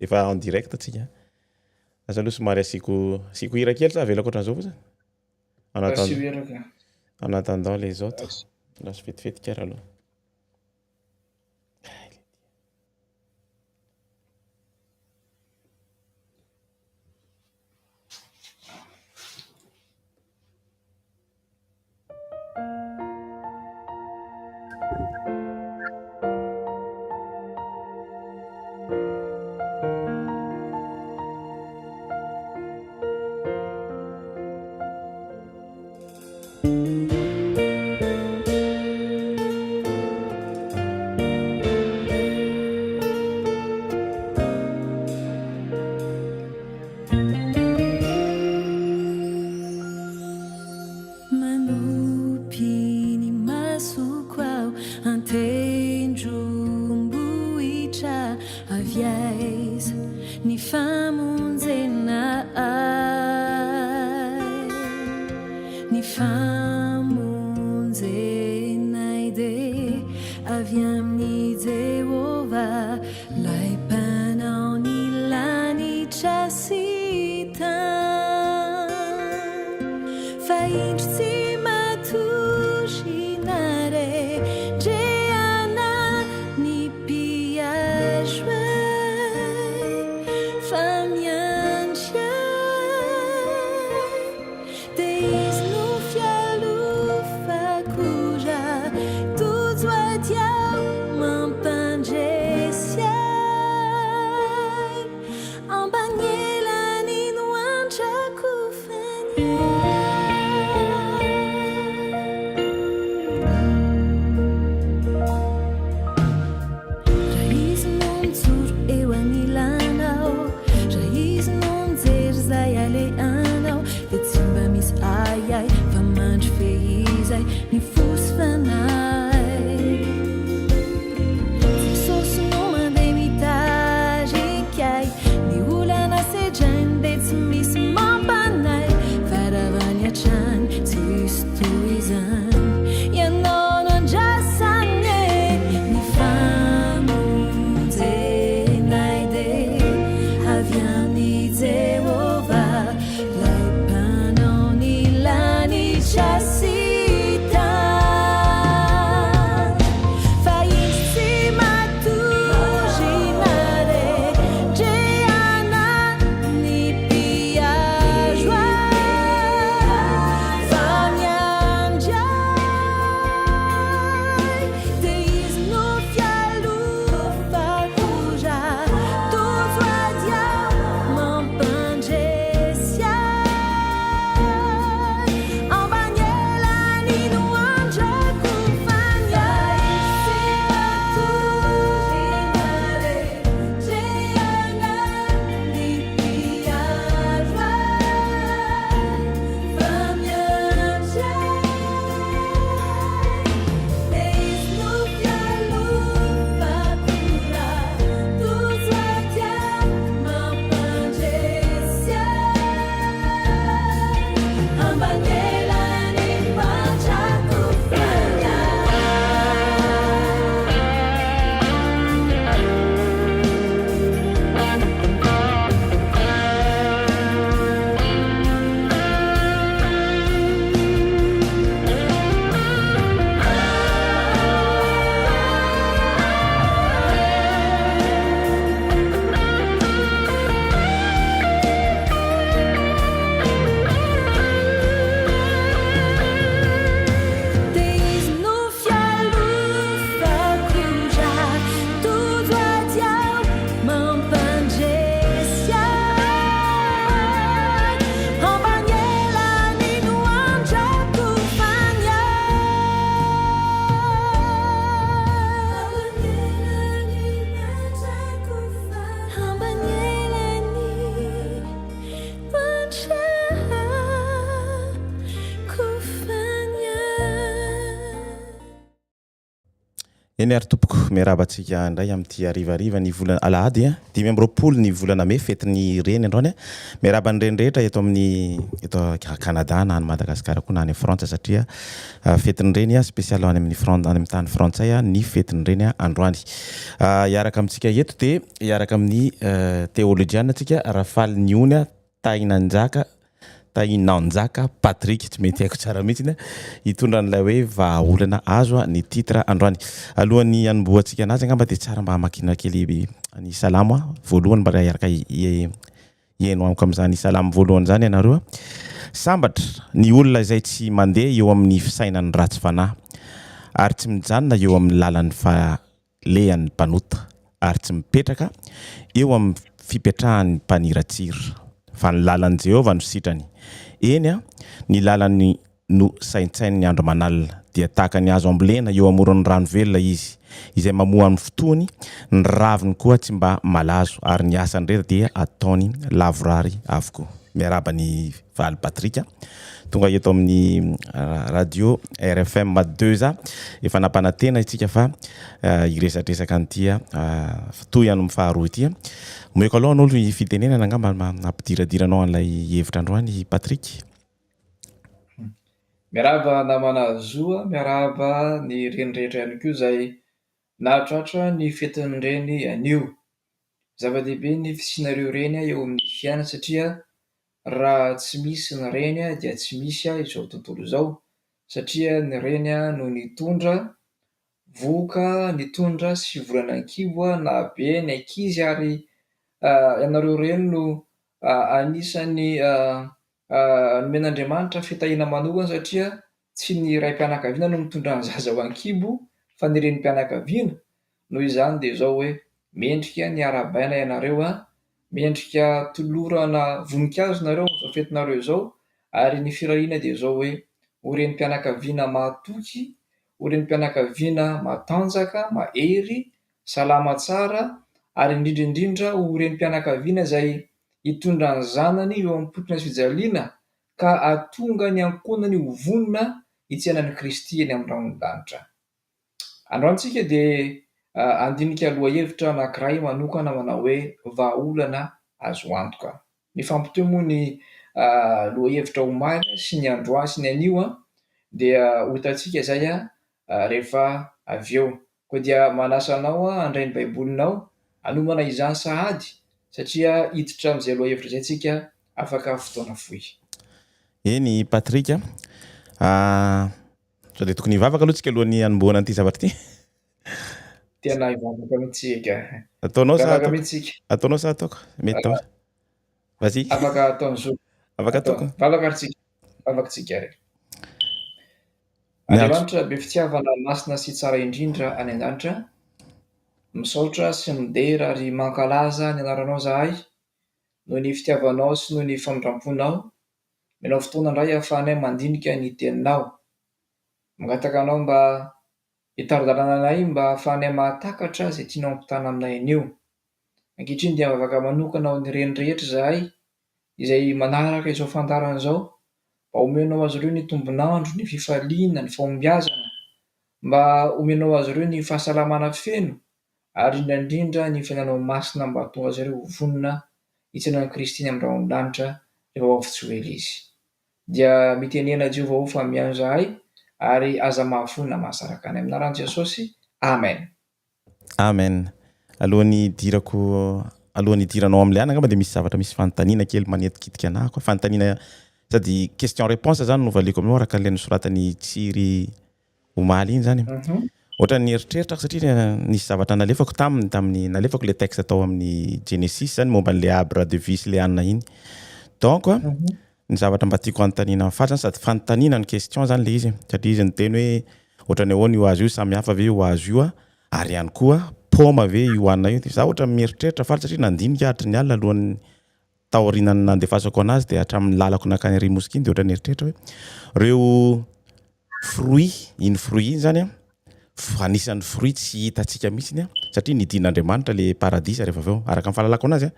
efa en direct atsika asa aloha somary asiko hira kely sa avela koatran'izao fa zany asio eraka en attendant les autres lasa fetifitika ara aloha Manopy ny masoko ao antendrombohitra avy aiza ny famonjena ay ny famonjenay de avy amin'ny Jehovah lay mpanao ny lanitra sy tany fa indro tsy matoshinare dreana ny piajoe fa mia eny ary tompoko miarabantsika indray amin'ity arivariva ny volana alahady 5 ny volana May fetiny reny androany miarabany reny rehetra eto amin'ny eto Canada na any Madagasikara koa na any Frantsa satria fetiny reny spécial any amin'ny amin'ny tany frantsay ny fetiny reny androany iaraka amintsika eto de iaraka amin'ny théologienne tsika Rafal Niona Tainanjaka Patrick tsy mety haiko tsara mihitsy hitondra an'ilay hoe vahaolana azo ny titre androany alohan'ny anomboantsika anazy angamba dia tsara mba hamakina kely ny salamo voalohany mba iaraka ihaino amiko amin'izany salamo voalohany zany ianareo sambatra ny olona izay tsy mandeha eo amin'ny fisainan'ny ratsy fanahy ary tsy mijanona eo amin'ny lalan'ny falehan'ny mpanota ary tsy mipetraka eo amin'ny fipetrahan'ny mpaniratsira fa ny lalan'i Jehovah no sitrany eny ny lalany no saintsain'ny andro manalina dia tahaka ny azo ambolena eo amoron'ny rano velona izy izay mamoa amin'ny fotoany ny raviny koa tsy mba malazo ary ny asany rehetra dia ataony lavorary avokoa miarabany Valy Patrika tonga eto amin'ny radio RFM 2 efa nampanantena itsika fa iresatresaka an'ity toy any faharoa ity moeko aloha n'olo fitenenana angamba nampidiradirana an'ilay hevitra androany Patrick. Miaraba namana Zoa, miaraba ny renirehitra ihany koa izay nahatratra ny fetin'ny reny anio. Zava-dehibe ny fisinareo reny eo amin'ny fiainana satria raha tsy misy ny reny dia tsy misy izao tontolo izao satria ny reny no nitondra voka, nitondra sy volana ankibo na be ny ankizy ary ianareo reny no anisany nomen'Andriamanitra fitahiana manokana satria tsy ny raim-pianakaviana no mitondra ny zaza ho ankibo fa ny renim-pianakaviana. Noho izany dia izao hoe mendrika ny arabaina ianareo mendrika tolorana voninkazo nareo amin'izao fetinareo izao ary ny firariana dia izao hoe ho renim-pianakaviana mahatoky, ho renim-pianakaviana matanjaka, mahery, salama tsara ary indrindraindrindra ho renim-pianakaviana izay hitondra ny zanany eo amin'ny potona sy fijaliana ka ahatonga ny ankonany ho vonona hitsenan'i Kristy eny amin'ny ranon-danitra. Androantsika dia andinika lohahevitra anankiray manokana manao hoe vahaolana azo antoka. Mifampitohy moa ny lohahevitra omaly sy ny androany sy ny anio dia ho hitantsika izay rehefa avy eo. Koa dia manasa anao handray ny baibolinao hanomana izany sahady satria hiditra amin'izay lohahevitra izay tsika afaka fotoana fohy. Eny Patrick sao dia tokony hivavaka aloha tsika alohan'ny hanomboana an'ity zavatra ity. Tena hivavaka mihitsika. Ataonao sa ataoko? Mety tao. Vas-y. Afaka ataony zo. Afaka ataoko. Vavaka tsika rery. Andriamanitra be fitiavana masina sy tsara indrindra any an-danitra, misaotra sy midera ary mankalaza ny anaranao zahay noho ny fitiavanao sy noho ny famindramponao. Menao fotoana indray ahafahanay mandinika ny teninao. Mangataka anao mba hitaridalana anay mba ahafahanay mahatakatra izay tianao hampitana aminay anio. Ankehitriny dia mivavaka manokana ho ny reny rehetra zahay izay manaraka izao fandarana izao mba omenao azy ireo ny tombonandro, ny fifaliana, ny fahombiazana, mba omenao azy ireo ny fahasalamana feno ary indrindra ny fiainanao masina mba hahatonga azy ireo ho vonona hitsenan'i Kristy eny amin'ny ranon-danitra rehefa avy tsy ho ela izy. Dia mitenena Jehovah ho fa mihaino zahay ary aza mahafonina mahasaraka any amin'ny anaran'i Jesosy. Amen. Amen. Alohan'ny hidiranao amin'ilay any angamba dia misy zavatra misy fanontaniana kely manetikitika anahy koa. Fanontaniana sady question réponse zany no valiko aminao araka ilay nosoratany Tsiry Omaly iny zany. Ohatra ny eritreritra satria nisy zavatra nalefako tamin'ny nalefako ilay texte atao amin'ny Genesis zany momba an'ilay Abra de Vis le anina iny. Donc ny zavatra mba tiako anontaniana fatsany sady fanontaniana ny question zany le izy satria izy niteny hoe ohatra ny ahoana io azo io samy hafa ve io azo io ary ihany koa paoma ve io anina io. Za ohatra mieritreritra faly satria nandinika hatry ny alina alohan'ny taorinany nandefasako anazy dia hatramin'ny lalako nakany ary moskiny dia ohatra ny eritreritra hoe reo fruit iny zany anisan'ny fruit tsy hitantsika mihitsiny satria nidin'Andriamanitra le paradisa rehefa avy eo araka ny fahalalako anazy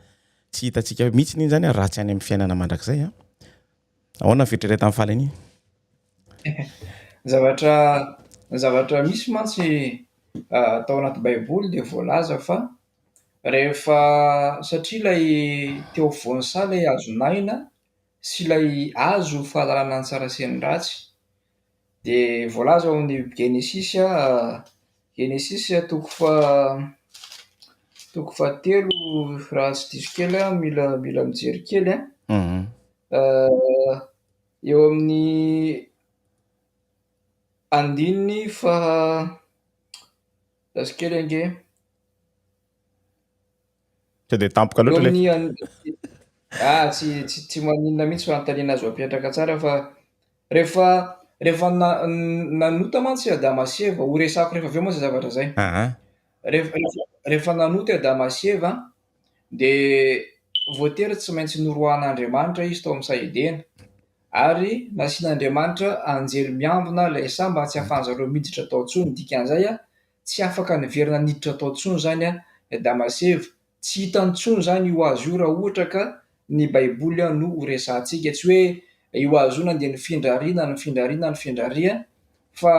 tsy hitantsika mihitsiny iny zany raha tsy any amin'ny fiainana mandrakizay ahoana fieritreretan'ny tamin'ny falany iny? Zavatra misy mantsy tao anaty baiboly dia voalaza fa rehefa satria ilay teo voany saha ilay hazonaina sy ilay azo fahalalana ny tsara sy ny ratsy dia voalaza ao amin'ny Genesisy Genesisy toko fahatelo raha tsy diso kely mila mijery kely eo amin'ny andininy laza kely ange dia tampoka eo loatra amin'ny tsy maninona mihitsy fa antaniana azo apetraka tsara fa rehefa nanota mantsy Adama sy Eva ho resako rehefa avy eo moa zay zavatra zay rehefa nanota Adama sy Eva dia voatery tsy maintsy norohan'Andriamanitra izy tao amin'ny Saedena ary nasian'Andriamanitra anjely miambina ilay saha mba tsy hahafahan'ny zareo miditra tao intsony. Dikan'izay tsy afaka niverina niditra tao intsony zany Adama sy Eva. Tsy hitany intsony zany io hazo io raha ohatra ka ny baiboly no horesantsika. Tsy hoe io hazo io nandeha nifindraria fa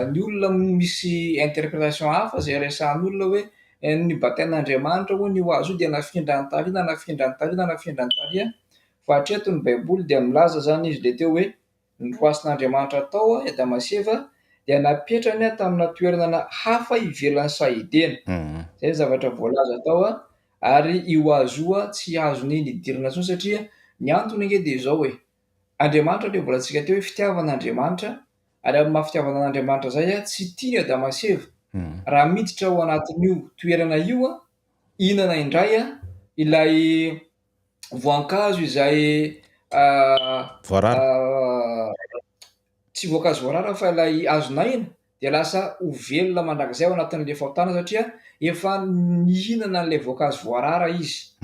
ny olona misy interprétation hafa zay resahan'olona hoe ny batain'Andriamanitra hoy io hazo io dia nafindra ny taria fa hatreto ny baiboly dia milaza zany izy le teo hoe noroasin'Andriamanitra tao Adama sy Eva dia napetrany tamina toerana hafa ivelan'ny Saedena. Zay zavatra voalaza tao ary io hazo io tsy azony nidirina intsony satria ny antony ange dia izao hoe Andriamanitra le volantsika teo hoe fitiavan'Andriamanitra ary amin'ny mahafitiavana an'Andriamanitra zay tsy tiany Adama sy Eva raha miditra ao anatin'io toerana io inana indray ilay voankazo izay tsy voankazo voarara fa ilay hazonaina dia lasa ho velona mandrakizay ao anatin'ilay fahotana satria efa nihinana an'ilay voankazo voarara izy.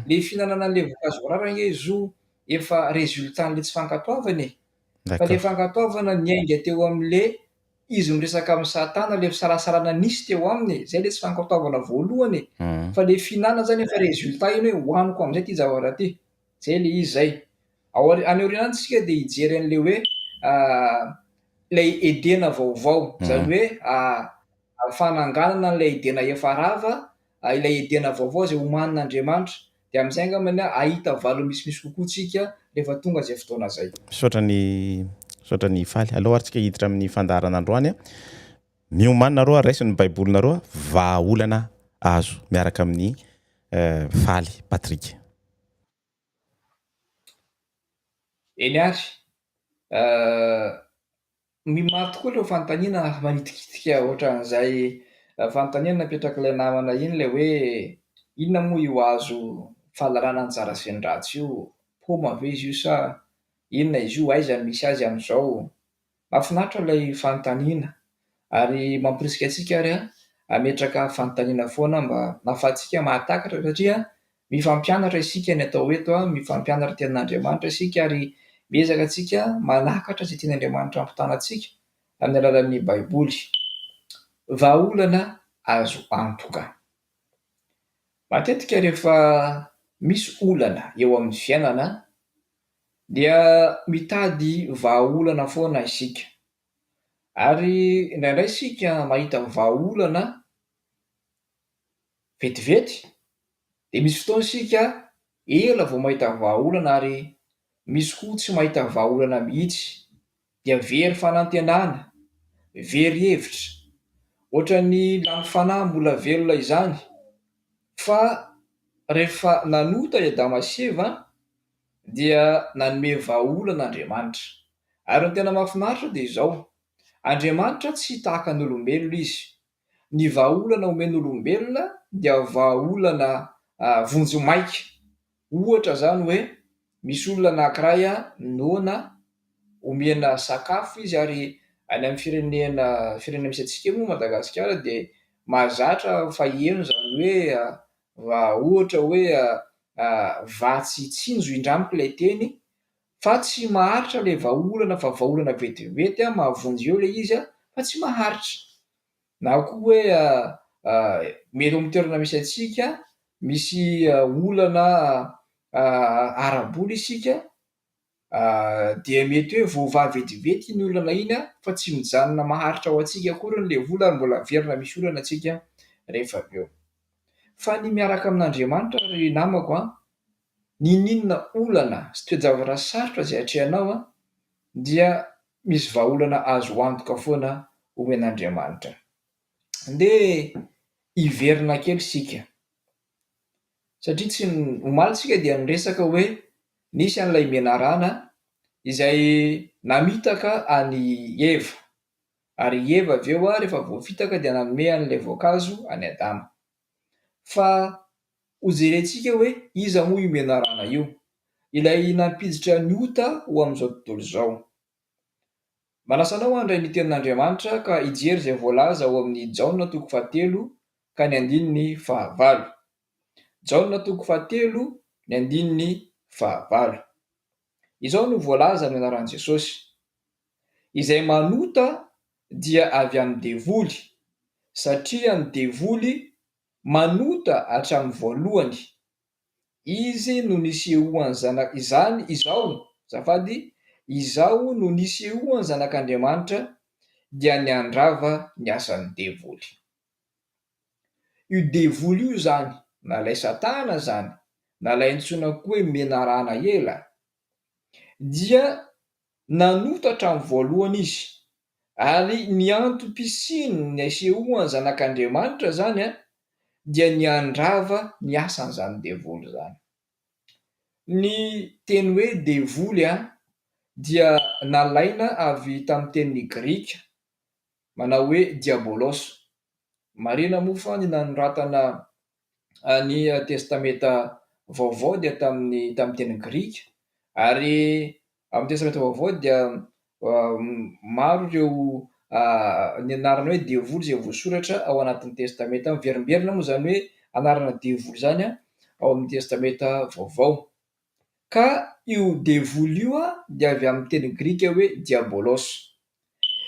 Le fihinanana an'ilay voankazo voarara nge izo efa résultat-n'ilay tsy fankatoavana fa le fankatoavana niainga teo amin'le izy miresaka amin'ny Satana le fisalasalana nisy teo aminy zay le tsy fankatoavana voalohany fa le fihinana zany efa résultat iny hoe hoaniko amin'izay ty zavatra ty. Zay le izy zay. Any aoriana antsika dia hijery an'le hoe ilay Edena vaovao zany hoe fananganana an'ilay Edena efa rava ilay Edena vaovao zay homanin'Andriamanitra dia amin'izay angambany ahita valo misimisy kokoa tsika rehefa tonga zay fotoana zay. Misaotra ny faly aloha ary tsika hiditra amin'ny fandarana androany miomanina roa raisiny baiboly naroa vahaolana azo miaraka amin'ny faly Patrick. Eny ary mimary tokoa ilay fanontaniana manitikitika ohatran'izay fanontaniana napetraka ilay namana iny ilay hoe inona moa io hazo fahalalana ny tsara sy ny ratsy io, paoma ve izy io sa inona izy io, aiza no misy azy amin'izao. Mahafinaritra ilay fanontaniana ary mamporisika antsika ary hametraka fanontaniana foana mba nahafahantsika mahatakatra satria mifampianatra isika ny atao eto mifampianatra tenin'Andriamanitra isika ary miezaka antsika manakatra izay tian'Andriamanitra hampitana antsika amin'ny alalan'ny baiboly. Vahaolana azo antoka. Matetika rehefa misy olana eo amin'ny fiainana dia mitady vahaolana foana isika ary indraindray isika mahita vahaolana vetivety dia misy fotoana isika ela vao mahita vahaolana ary misy koa tsy mahita vahaolana mihitsy dia very fanantenana, very hevitra ohatran'ny lany fanahy mbola velona izany fa rehefa nanota Adama sy Eva dia nanome vahaolanaN'Andriamanitra ary ny tena mahafinaritra dia izao Andriamanitra tsy tahaka ny olombelona izy. Ny vahaolana omen'olombelona dia vahaolana vonjomaika. Ohatra zany hoe misy olona anankiray noana omena sakafo izy ary any amin'ny firenena misy antsika moa Madagasikara dia mahazatra faheno zany hoe ohatra hoe vatsy tsinjo indramiko ilay teny fa tsy maharitra ilay vahaolana fa vahaolana vetivety mahavonjy eo ilay izy fa tsy maharitra. Na koa hoe mety amin'ny toerana misy antsika misy olana araboly isika dia mety hoe voavavy vetivety ny olana iny a fa tsy mijanona maharitra ao antsika akory n'le vola ary mbola verina misy olana antsika rehefa avy eo. Fa ny miaraka amin'Andriamanitra ry namako a, ninona olana sy toe-javatra sarotra zay atrehanao a, dia misy vahaolana azo antoka foana omen'Andriamanitra. Nde hiverina kely sika, satria tsy omaly dia niresaka hoe nisy an'ilay menarana izay namitaka any Eva, ary Eva avy eo a rehefa voafitaka dia nanome an'ilay voankazo any Adama. Fa hojerentsika hoe iza moa io menarana io, ilay nampiditra ny ota ho amin'izao tontolo izao. Manasa anao andray ny tenin'Andriamanitra ka hijery izay voalaza ao amin'ny Jaona 3 ka ny 9. Jaona 3 ny 9. Izao no voalaza ny anaran'i Jesosy: izay manota dia avy amin'ny devoly, satria ny devoly manota hatramin'ny voalohany. Izy no nisehoan'ny izao no nisehoan'ny zanak'Andriamanitra dia niandrava ny asan'ny devoly. Io devoly io zany, na lay Satana zany, na lay antsoina koa hoe menarana ela, dia nanota hatramin'ny voalohany izy, ary ny antom-pisiny ny isehoan'ny zanak'Andriamanitra zany a, dia niandrava ny asan'izany devoly zany. Ny teny hoe devoly a dia nalaina avy tamin'ny tenin'ny Grika, manao hoe diabolos. Marina moa fa ny nanoratana ny testameta vaovao dia tamin'ny teny Grika, ary amin'ny testameta vaovao dia maro ireo ny anarana hoe devoly izay voasoratra ao anatin'ny testameta. Miverimberina moa zany hoe anarana devoly zany a ao amin'ny testameta vaovao. Ka io devoly io a dia avy amin'ny teny Grika hoe diabolos.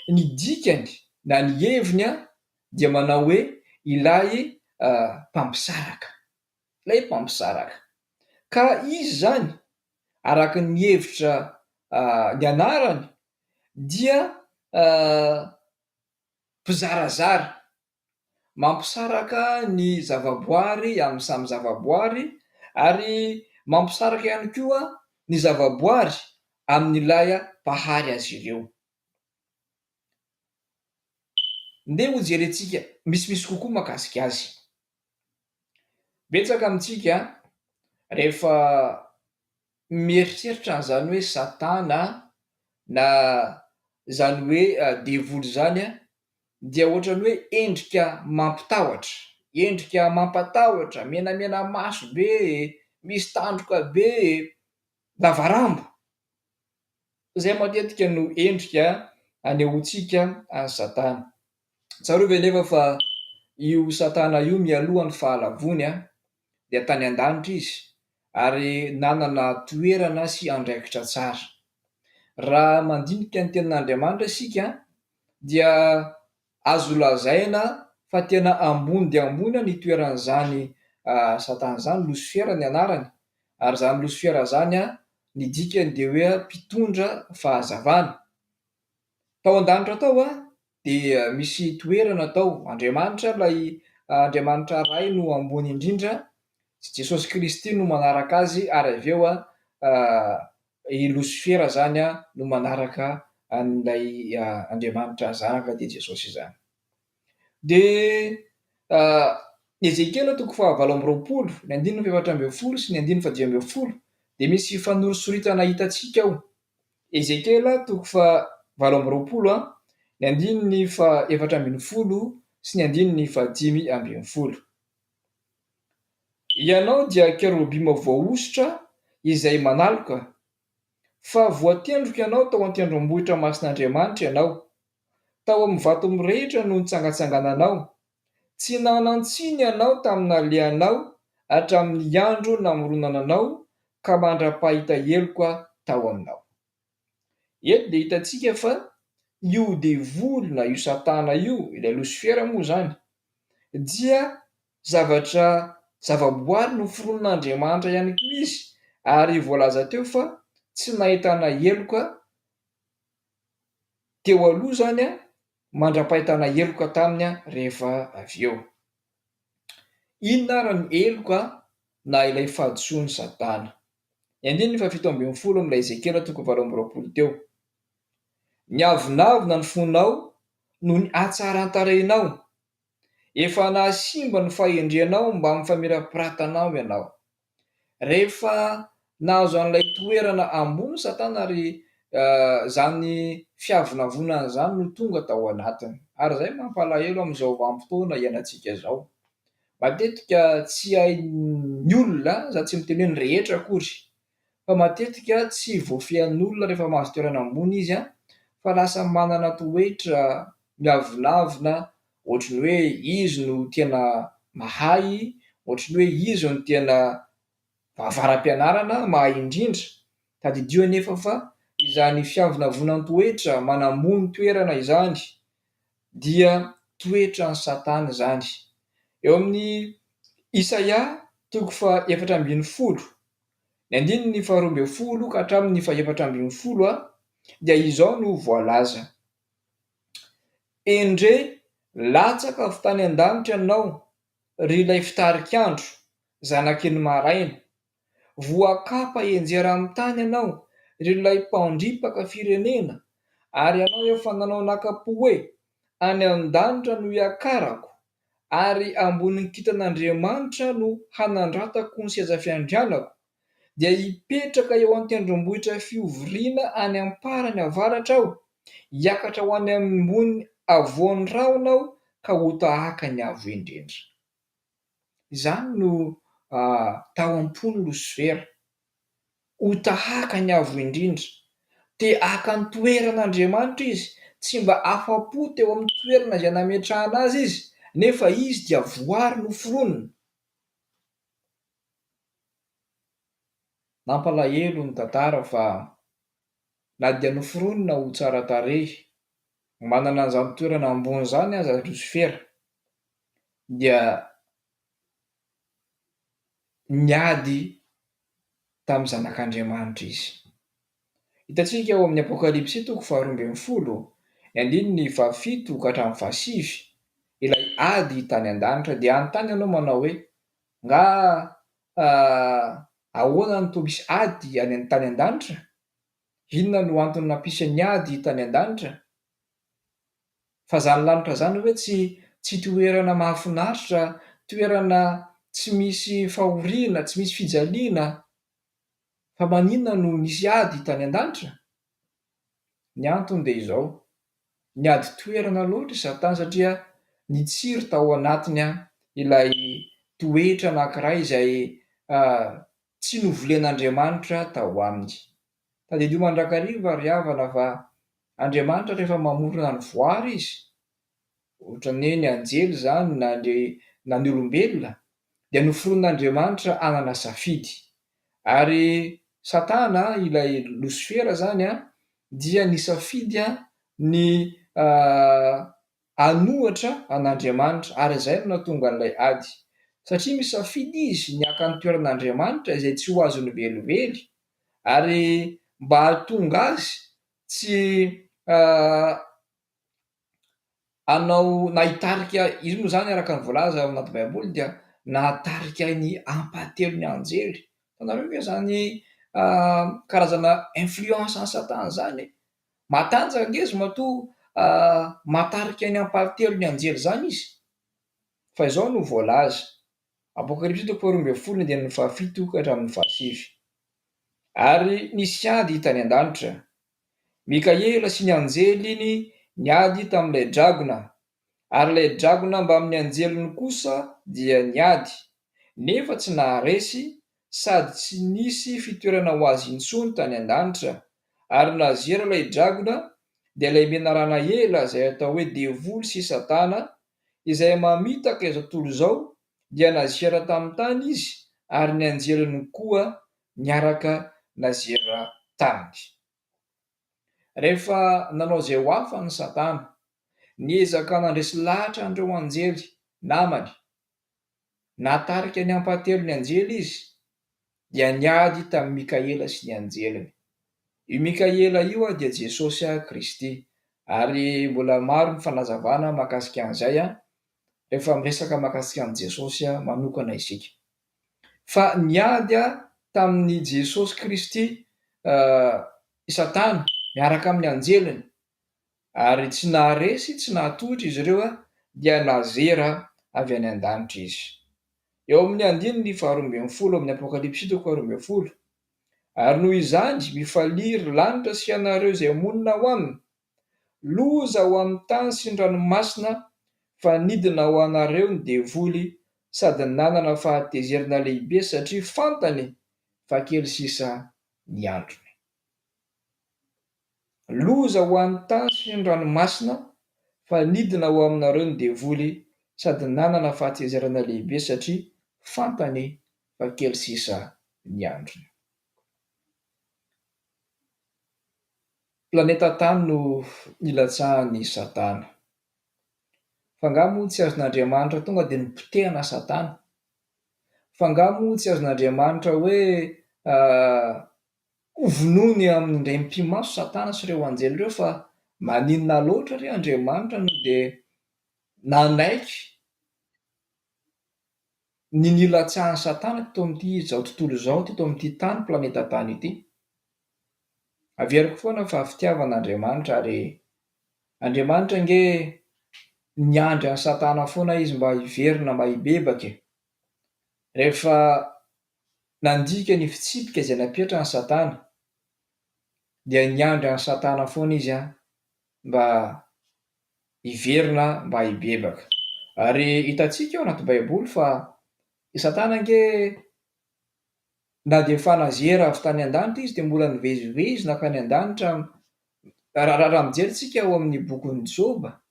Ny dikany na ny heviny a dia manao hoe ilay mpampisaraka, ka izy zany araka ny hevitra ny anarany dia mpizarazara, mampisaraka ny zavaboary amin'ny samy zavaboary, ary mampisaraka ihany koa ny zavaboary amin'ilay mpahary azy ireo. Nde ho jerentsika misimisy kokoa mahakasika azy. Betsaka amintsika rehefa mieritreritra an'izany hoe Satana na zany hoe devoly zany a, dia ohatran'ny hoe endrika mampitahotra, endrika mampatahotra, menamena maso be, misy tandroka be, lavarambo, zay matetika no endrika anehoantsika any Satana. Tsarovy alefa fa io Satana io mialohan'ny fahalavony a dia tany an-danitra izy, ary nanana toerana sy andraikitra tsara. Raha mandinika ny tenin'Andriamanitra isika dia azo lazaina fa tena ambony dia ambony ny toeran'izany Satana zany, Losifera ny anarany, ary zany Losifera zany a ny dikany dia hoe mpitondra fahazavana. Tao an-danitra tao a dia misy toerana tao, Andriamanitra, ilay Andriamanitra iray no ambony indrindra, Jesosy Kristy no manaraka azy, ary avy eo i Losifera zany a no manaraka an'ilay Andriamanitra zanaka dia Jesosy izany. De Ezekela 7:20, ny 7:20 sy ny 9:20 dia misy fanorosoritana hitantsika ao. Ezekela 7:20 ny 9:4 sy ny 5:5. Ianao dia kerubima voaositra izay manaloka, fa voatendroka ianao tao an-tendrombohitra masin'Andriamanitra ianao. Tao amin'ny vato mirehitra no nitsangatsangananao. Tsy nanantsiny ianao tamin'ny alehanao hatramin'ny andro namoronana anao, ka mandra-pahita heloka tao aminao. Eto dia hitantsika fa io devoly na io Satana io, ilay Losifera moa zany, dia zavaboary noforon'Andriamanitra ihany koa izy, ary voalaza teo fa tsy nahitana eloka teo aloha zany a mandra-pahitana eloka taminy a rehefa avy eo. Inona ara ny eloka na ilay fahadisoan'ny Satana? Andiny ny fafito ambin'ny folo amin'ilay Ezekela 20 teo. Niavonavona ny fonao noho ny hatsaran-tarehinao, efa nahasimba ny fahendrianao mba mifamirapiratana ianao. Rehefa nahazo an'ilay toerana ambony Satana ary zany fiavonavonana zany no tonga tao anatiny. Ary zay mampalahelo amin'izao vanim-potoana iainantsika zao. Matetika tsy hain'ny olona, za tsy miteny hoe ny rehetra akory, fa matetika tsy voafehan'ny olona rehefa mahazo toerana ambony izy a, fa lasa manana toetra miavonavona, ohatry ny hoe izy no tena mahay, ohatry ny hoe izy no tena vavaram-pianarana, mahay indrindra. Tadidio anefa fa izany fiavonavonany toetra manambony toerana izany dia toetran'ny Satana zany. Eo amin'ny Isaia 4:10, ny andininy 12 ka hatramin'ny 14 a, dia izao no voalaza: endre latsaka avy tany an-danitra ianao, ry ilay fitarik'andro, zanaky ny maraina. Voakapa enjera amin'ny tany ianao, ry ilay mpandripaka firenena, ary ianao efa nanao naka-po hoe: any an-danitra no iakarako, ary ambonin'ny kitan'Andriamanitra no hanandratako ny seza fiandrianako. Dia hipetraka eo an-tendrombohitra fihovoriana any am-parany avaratra aho, hiakatra ho any ambony avoan'ny rahona aho, ka ho tahaka ny avo indrindra. Izany no tao am-pony Losifera, ho tahaka ny avo indrindra, te haka ny toeran'Andriamanitra izy, tsy mba afa-po teo amin'ny toerana izay nametrahana azy izy, nefa izy dia voary noforonina. Nampalahelo ny tantara fa na dia noforonina ho tsara tarehy, manana an'izany toerana ambony zany aza Losifera, dia niady tamin'ny zanak'Andriamanitra izy. Hitantsika ao amin'ny Apokalipsy 12:12, ny andininy 7 ka hatramin'ny 7, ilay ady tany an-danitra dia anontany ianao manao hoe: nga ahoana no toa misy ady any tany an-danitra? Inona no antony nampisy ny ady tany an-danitra? Fa zany lanitra zany hoe tsy toerana mahafinaritra, toerana tsy misy fahoriana, tsy misy fijaliana, fa maninona no misy ady tany an-danitra? Ny antony dia izao: niady toerana loatra Satana, satria nitsiry tao anatiny ilay toetra anankiray izay tsy novolen'Andriamanitra tao aminy. Tadidio mandrakariva ry havana fa Andriamanitra rehefa mamorona ny voary izy, ohatra ny hoe ny anjely zany na ny olombelona, dia noforon'Andriamanitra hanana safidy. Ary Satana, ilay Losifera zany dia nisafidy ny hanohatra an'Andriamanitra, ary izay no nahatonga an'ilay ady. Satria misafidy izy ny haka ny toeran'Andriamanitra izay tsy ho azony velively, ary mba hahatonga azy tsy hanao na hitarika, izy moa zany araka ny voalaza ao anaty Baiboly dia nahatarika ny hampatelo ny anjely. Tanareo ve zany karazana influence any Satana zany? Matanjaka angezy matoa mahatarika ny hampatelo ny anjely zany izy. Fa izao no voalaza, Apokalipsy 12:7 ka hatramin'ny 7. Ary nisy ady tany an-danitra. Mikaela sy ny anjeliny niady tamin'ilay dragona, ary ilay dragona mba amin'ny anjeliny kosa dia niady, nefa tsy naharesy, sady tsy nisy fitoerana ho azy intsony tany an-danitra. Ary nazera ilay dragona dia ilay menarana ela izay atao hoe devoly sy Satana, izay mamitaka izao tontolo izao, dia nazera tamin'ny tany izy, ary ny anjeliny koa niaraka nazera taminy. Rehefa nanao izay ho afany Satana, niezaka nandresy lahatra an'ireo anjely namany, nahatarika ny hampatelo ny anjely izy, dia niady tamin'ny Mikaela sy ny anjeliny. io Mikaela io a dia Jesosy a Kristy, ary mbola maro ny fanazavana mahakasika an'izay a rehefa miresaka mahakasika an' Jesosy a manokana isika. Fa niady a tamin'ny Jesosy Kristy i Satana miaraka amin'ny anjeliny, ary tsy naharesy tsy nahatotra izy ireo a dia nazera avy any an-danitra izy. Eo amin'ny andininy 12 amin'ny Apokalipsy 12, ary noho izany mifaliry lanitra sy ianareo izay monina ho aminy, loza ho amin'ny tany sy ny ranomasina, fa nidina ho anareo ny devoly sady nanana fahatezerana lehibe satria fantany fa kely sisa ny androny. Loza ho amin'ny tany sy ny ranomasina, fa nidina ho aminareo ny devoly sady nanana fahatezerana lehibe satria fantany fa kely sisa ny androny. Planeta tany no nilatsahan'ny Satana. Fangamo tsy azon'Andriamanitra tonga dia nipotehana Satana. Fangamo tsy azon'Andriamanitra hoe hovonony amin'ny indray mpimaso Satana sy ireo anjely ireo, fa maninona loatra ry Andriamanitra no dia nanaiky ny nilatsahan'ny Satana teto amin'ity zao tontolo izao, teto amin'ity tany planeta tany ity. Averiko foana fa fitiavan'Andriamanitra, ary Andriamanitra nge niandry an'i Satana foana izy mba hiverina, mba hibebaka. Rehefa nandika ny fitsipika izay napetra an'i Satana, dia niandry an'i Satana foana izy mba hiverina, mba hibebaka. Ary hitantsika ao anaty Baiboly fa i Satana nge na dia efa nazera avy tany an-danitra izy dia mbola nivezivezy nakany an-danitra. Raha mijery tsika ao amin'ny bokon'ny Joba,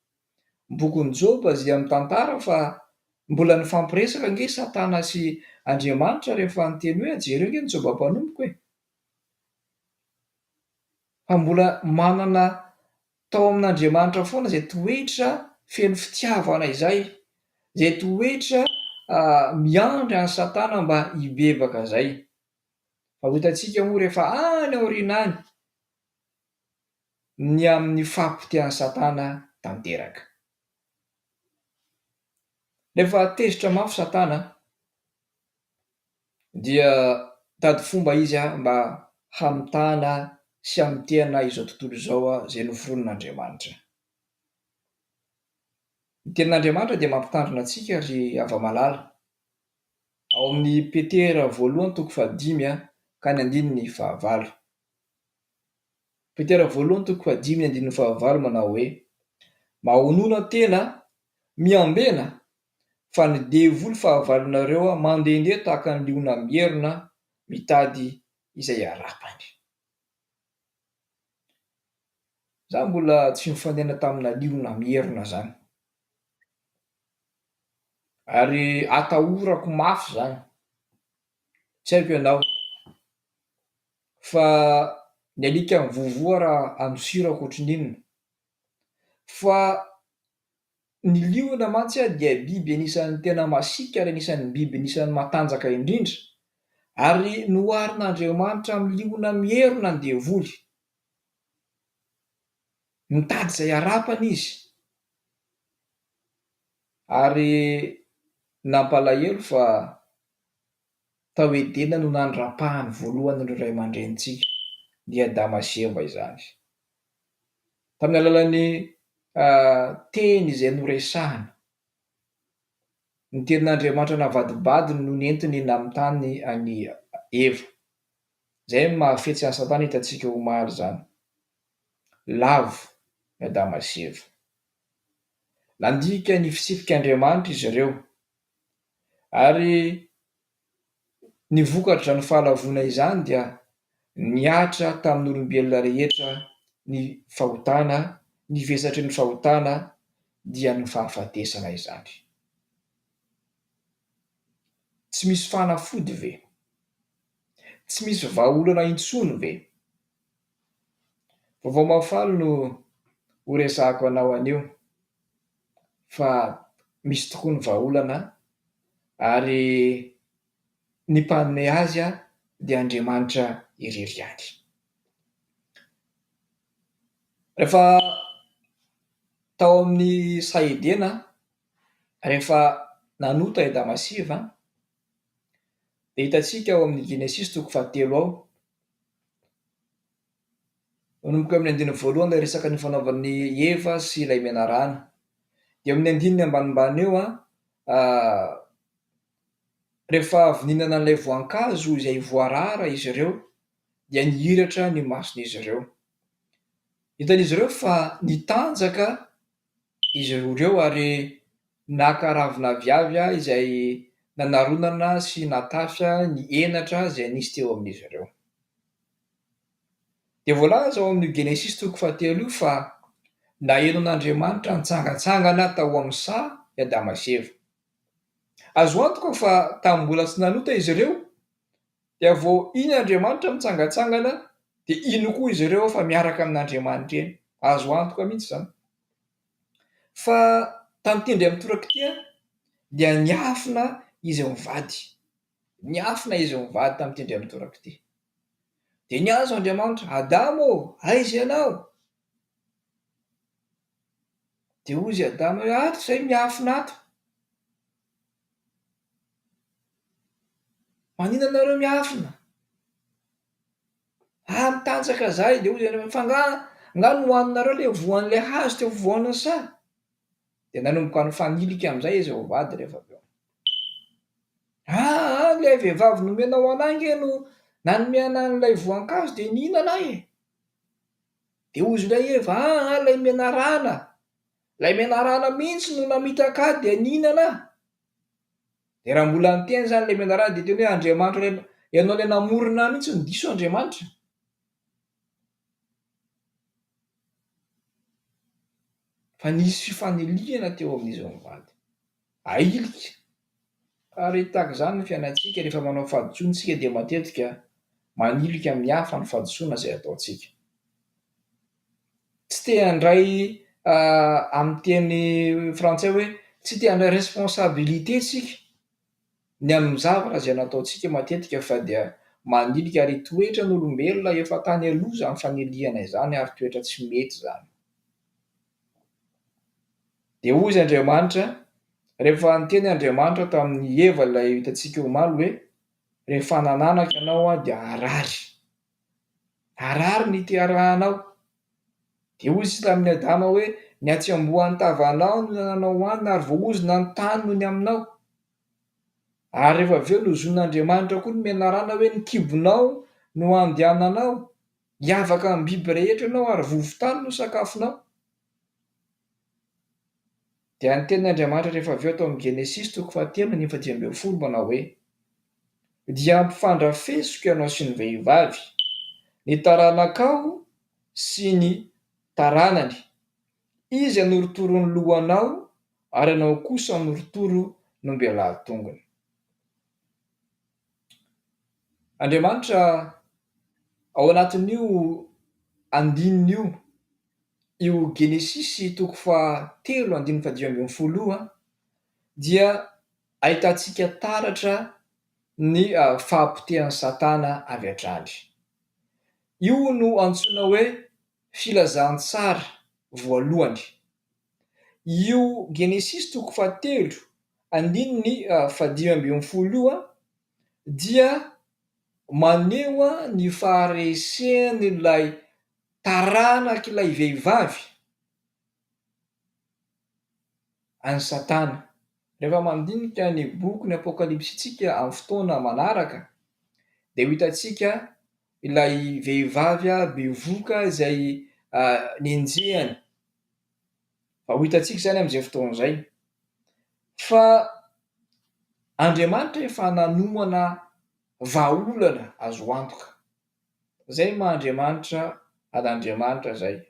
bokon'ny Joba izay mitantara fa mbola nifampiresaka nge Satana sy Andriamanitra rehefa niteny hoe jereo nge ny Joba mpanompoka e. Fa mbola manana tao amin'Andriamanitra foana izay toetra feno fitiavana izay, izay toetra miandry an'i Satana mba hibebaka izay. Fa hitantsika moa rehefa any aoriana any, ny amin'ny fampitehan'i Satana tanteraka. Rehefa tezitra mafy Satana dia tady fomba izy mba hamitana sy hamitehana izao tontolo izao izay noforonon'Andriamanitra. Ny tenin'Andriamanitra dia mampitandrina antsika ry ava-malala. Ao amin'ny Petera 1:5 ka ny 9 Petera 1:5 manao hoe: mahonoana tena miambena fa ny devoly fahavalonareo mandehandeha tahaka ny liona mierina mitady izay harapany. Za mbola tsy mifandena tamina liona mierina zany, ary atahorako mafy zany. Tsy haiko ianao, fa ny alika mivovoa raha anosiro ankoatrin'inona. Fa ny liona mantsy dia biby anisan'ny tena masiaka ary anisan'ny biby anisan'ny matanjaka indrindra, ary noharin'Andriamanitra amin'ny liona mierina ny devoly. Mitady izay harapany izy, ary nampalahelo fa tao Edena no nandrapahany voalohany ireo ray aman-drenitsika, ny Adama sy Eva izany. Tamin'ny alalan'ny teny izay noresahana, ny tenin'Andriamanitra navadibadiny no nentiny namitany an'i Eva. Izay mahafetsy an'i Satana, hitantsika omaly zany. Lavo ny Adama sy Eva. Nandika ny fitsipik'Andriamanitra izy ireo, ary ny vokatra ny fahalavona izany dia niatra tamin'olombelona rehetra ny fahotana, ny vesatry ny fahotana dia ny fahafatesana izany. Tsy misy fanafody ve? Tsy misy vahaolana intsony ve? Vaovao mafaly no horesahako anao anio, fa misy tokoa ny vahaolana, ary ny mpanome azy dia Andriamanitra irery ihany. rehefa tao amin'ny saidena rehefa nanota i Damasiva de hitantsika ao amin'ny Genesis 3 ao manomboka amin'ny andiny voalohany lay resaka ny fanaovan'ny Eva sy ilay menarana, de amin'ny andininy ambanimbany eo rehefa avy nihinana an'ilay voankazo izay voarara izy ireo dia nihiratra ny mason'izy ireo. Hitan'izy ireo fa nitanjaka izy ireo ary naka ravina viavy izay nanaronana sy natafya ny enatra izay nisy teo amin'izy ireo. De voalaza ao amin'ny Genesis 3 io fa naheno an'Andriamanitra nitsangatsangana tao amin'ny Sa i Adama sy Eva. Azo antoka fa tamin'ny mbola tsy nanota izy ireo dia vao iny Andriamanitra mitsangatsangana de ino koa izy ireo fa miaraka amin'Andriamanitra eny. Azo antoka mihitsy zany. Fa tantindry amin'ny torak'ity dia niafina izy mivady. Niafina izy mivady tantindry amin'ny torak'ity. De niazo Andriamanitra, Adamo, aiza ianao? De ozy Adamo hoe ato zay miafina ato. Manina anareo miafina? Mitanjaka zahay. De ozy fa nga nohaninareo le voan'le hazo teo voan'ny Sa? De nanomboka nifanilika amin'izay izy vao vady rehefa avy eo. Le vehivavy nomenao anahy nge no nanome anahy an'ilay voankazo de nihinana ahy e. De ozy ilay Eva, lay menarana. Lay menarana mihitsy no namitaka ahy de nihinana ahy. De raha mbola niteny zany lay menarana de teny hoe Andriamanitra ianao le namorona ahy mihitsy ny diso Andriamanitra. Fa nisy fifaniliana teo amin'izy mivady. Ailika. Ary tahaka izany ny fiainantsika rehefa manao fahadisoantsika dia matetika manilika amin'ny hafa ny fahadisoana izay ataontsika. Tsy te handray amin'ny teny frantsay hoe tsy te handray responsabilité tsika ny amin'ny zavatra izay nataontsika matetika fa dia manilika ary toetra n'olombelona efa tany aloha zany faniliana izany ary toetra tsy mety zany. De ozy Andriamanitra, rehefa niteny Andriamanitra tamin'ny Eva ilay hitantsika omaly hoe rehefa nananaka ianao dia harary. Harary ny itiarahanao. De ozy tamin'ny Adama hoe ny atsembohan'ny tavanao no nananao hanina ary voaozona ny tany no ny aminao. Ary rehefa avy eo nozon'Andriamanitra koa ny menarana hoe ny kibonao no andehananao, hiavaka amin'ny biby rehetra ianao ary vovotany no sakafonao. Dia ny tenin'Andriamanitra rehefa avy eo tao amin'ny Genesis 3:1 manao hoe dia ampifandrafesiko ianao sy ny vehivavy, ny taranakao sy ny taranany. Izy anoritoro ny lohanao ary ianao kosa anoritoro ny mbelahatongony. Andriamanitra ao anatin'io andininy io Genesis 3:3-10 dia ahitantsika taratra ny fahapotehan'ny Satana avy hatrany. Io no antsoina hoe filazantsara voalohany. Io Genesis 3:3-5 dia maneho ny faharesen'ilay taranak'ilay vehivavy any Satana. Rehefa mandinika ny boky ny Apokalipsitsika amin'ny fotoana manaraka de ho hitantsika ilay vehivavy bevoka izay nenjehany. Fa ho hitantsika zany amin'izay fotoana izay. Fa Andriamanitra efa nanomana vahaolana azo antoka. Zay maha-Andriamanitra an'Andriamanitra zay.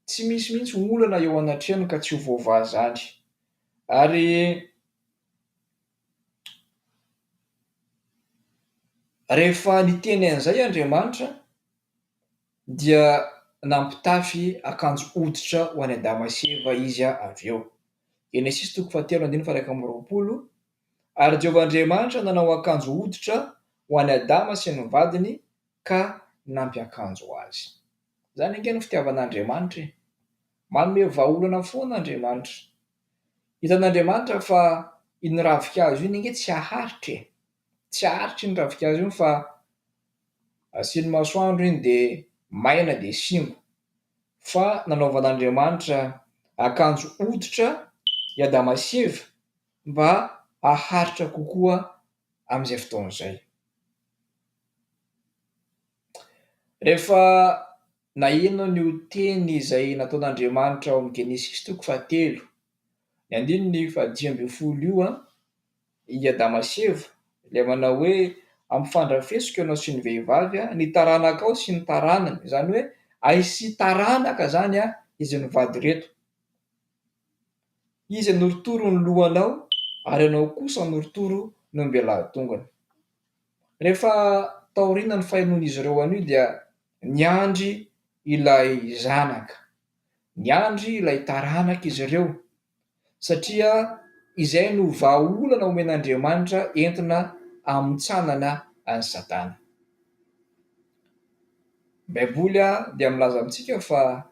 Tsy misy mihitsy olana eo anatrehany ka tsy ho voavaha zany. Ary rehefa niteny an'izay Andriamanitra dia nampitafy akanjo hoditra ho any Adama sy Eva izy avy eo. Genesis 3:1-20 ary Jehovah Andriamanitra nanao akanjo hoditra ho any Adama sy ny vadiny ka nampiakanjo azy. zany ange ny fitiavan'Andriamanitra manome vahaolana foan'Andriamanitra. Hitan'Andriamanitra fa iny ravikazo iny ange tsy aharitry iny ravikazo iny fa asiany masoandro iny de maina de simba, fa nanaovan'Andriamanitra akanjo hoditra iadamaseva mba aharitra kokoa amin'izay fotoan'izay. Rehefa naheno ny teny izay nataon'Andriamanitra ao amin'ny Genesis 3 ny andininy 15 io i Adamaseva ilay manao hoe ampifandrafesiko ianao sy ny vehivavy ny taranaka ao sy ny taranany, zany hoe aisy taranaka zany izy mivady reto. Izy anoritoro ny lohanao ary ianao kosa anoritoro ny ombelahitongany. Rehefa taoriana ny fahenon'izy ireo anio dia niandry ilay zanaka, niandry ilay taranaka izy ireo, satria izay no vahaolana omen'Andriamanitra entina hamontsanana any Satana. Baiboly dia milaza amintsika fa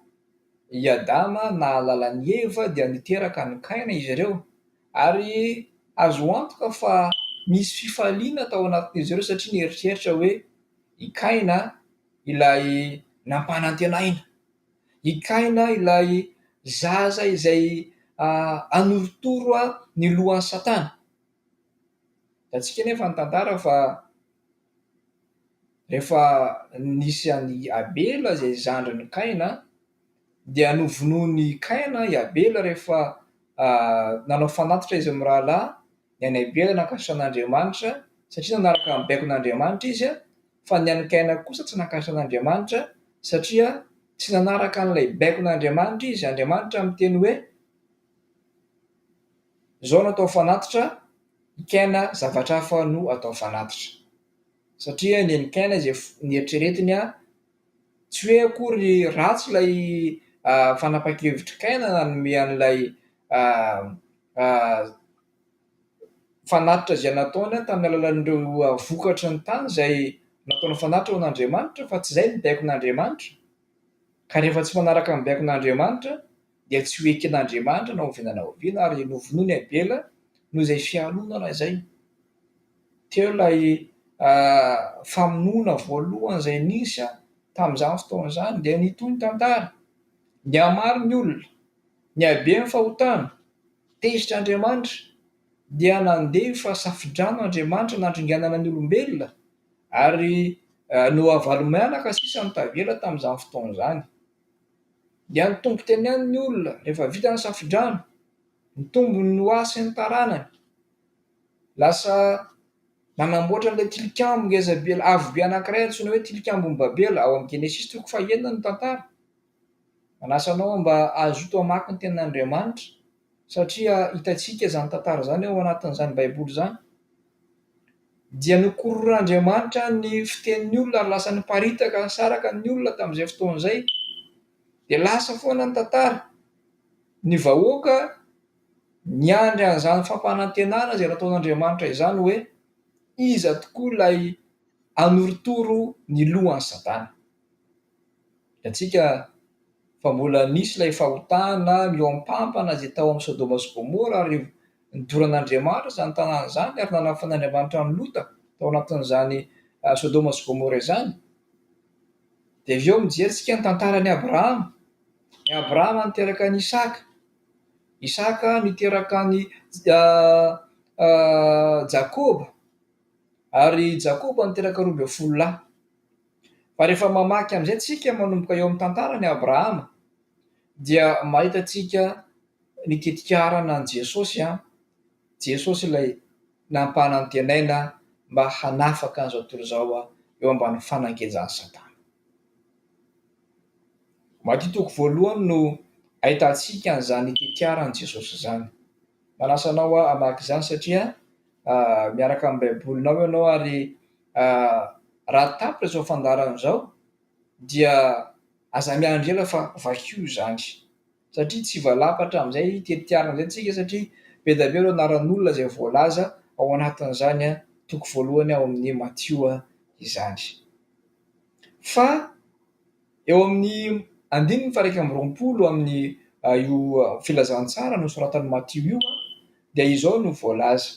i Adama nahalala ny Eva dia niteraka ny Kaina izy ireo, ary azo antoka fa misy fifaliana tao anatin'izy ireo satria nieritreritra hoe i Kaina ilay nampanantenaina, i Kaina ilay zaza izay anoritoro ny lohan'ny Satana. Tatsika nefa ny tantara fa rehefa nisy an'i Abela izay zandrin'ny Kaina dia novonoiny Kaina i Abela rehefa nanao fanatitra izy amin'ny rahalahy. Ny an'i Abela nankasitraka an'Andriamanitra satria nanaraka ny baikon'Andriamanitra izy, fa ny an'i Kaina kosa tsy nankasitraka an'Andriamanitra satria tsy nanaraka an'ilay baikon'Andriamanitra izy. Andriamanitra miteny hoe zao no atao fanatitra, i Kaina zavatra hafa no atao fanatitra. Satria ny an'i Kaina izay nieritreretiny tsy hoe akory ratsy ilay fanapa-kevitry Kaina nanome an'ilay fanatitra izay nataony tamin'ny alalan'ireo vokatry ny tany izay nataony fanatitra ho an'Andriamanitra, fa tsy izay ny baikon'Andriamanitra. Ka rehefa tsy manaraka ny baikon'Andriamanitra dia tsy ho eken'Andriamanitra na oviana na oviana, ary novonoiny Abela noho izay fialonana izay. Teo ilay famonoana voalohany izay nisy tamin'izany fotoan'izany dia nitoy ny tantara. Nihamaro ny olona, nihabe ny fahotana, tezitr'Andriamanitra dia nandeha fa safidrano Andriamanitra nandringanana ny olombelona, ary no avalo-mianaka sisa ny tavela tamin'izany fotoan'izany. Dia nitombo teny ihany ny olona rehefa vita ny safidrano, nitombo ny hoasy ny taranany, lasa nanamboatra an'ilay tilikambo ngezabe avobe anankiray antsoina hoe tilikambon'i Babela ao amin'ny Genesis 3 ny tantara. Manasa anao mba azoto hamaky ny tenin'Andriamanitra satria hitantsika izany tantara izany ao anatin'izany baiboly izany. Dia nokororan'Andriamanitra ny fitenin'ny olona ary lasa niparitaka nisaraka ny olona tamin'izay fotoan'izay. Dia lasa foana ny tantara, ny vahoaka niandry an'izany fampanantenana izay nataon'Andriamanitra izany hoe iza tokoa ilay anoritoro ny lohan'ny Satana. Hitantsika fa mbola nisy ilay fahotana mioampampana izay tao amin'ny Sodoma sy Gomora, ary nidoran'Andriamanitra izany tanàna izany ary nanafan'Andriamanitra ny Lota tao anatin'izany Sodoma sy Gomora izany. Dia avy eo mijery ny tantaran'i Abrahama. Ny Abrahama niteraka an'i Isaka, Isaka niteraka an'i Jakoba, ary Jakoba niteraka 12 lahy. Fa rehefa mamaky amin'izay tsika manomboka eo amin'ny tantaran'i Abrahama dia mahita tsika ny tetikarana an'i Jesosy, Jesosy ilay nampanantenaina mba hanafaka an'izao tontolo izao eo ambany fanangenjan'ny Satana. Matitoko voalohany no ahitantsika an'izany tetiaran'i Jesosy izany. Manasa anao hamaky izany satria miaraka amin'ny baibolinao ianao, ary raha tapitra izao fandarana izao dia aza miandry ela fa vakio izany, satria tsy voalapatra amin'izay tetiarana izay tsika, satria be dia be ireo anaran'olona izay voalaza ao anatin'izany toko voalohany ao amin'ny Matio izany. Fa eo amin'ny 120 amin'ny io filazantsara no soratan'ny Matio io dia izao no voalaza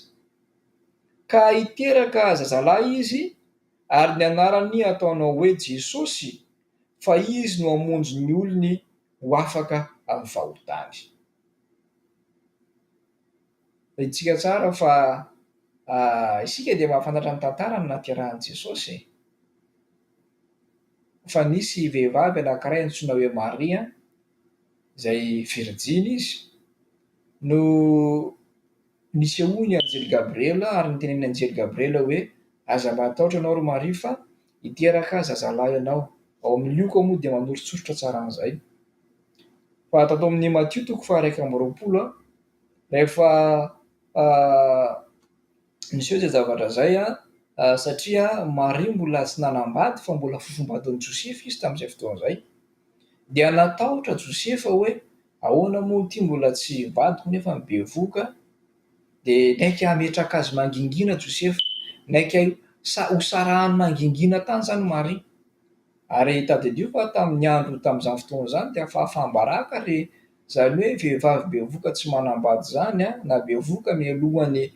ka hiteraka zazalahy izy ary ny anarany ataonao hoe Jesosy fa izy no hamonjy ny olony ho afaka amin'ny fahotany. Itsika tsara fa isika dia mahafantatra ny tantara ny naterahan'i Jesosy fa nisy vehivavy anankiray antsoina hoe Maria izay virjiny izy no nisehoany anjely Gabriela ary niteneniny anjely Gabriela hoe aza matahotra ianao ro Maria fa hiteraka zazalahy ianao. Ao amin'ny Lioka moa dia manorotsorotra tsara an'izay. Fa tato amin'ny Matio 1:20 rehefa niseho izay zavatra izay satria Maria mbola tsy nanambady fa mbola fofombadon'i Josefy izy tamin'izay fotoana izay, dia natahotra Josefa hoe ahoana moa ity mbola tsy vadiko nefa mibevoka, dia naika hametraka azy mangingina Josefa, naika hosarahany mangingina tany zany Maria. Ary tadidio fa tamin'ny andro tamin'izany fotoana izany dia fahafahambaraka ary zany hoe vehivavy bevoka tsy manambady zany na bevoka mialohan'ny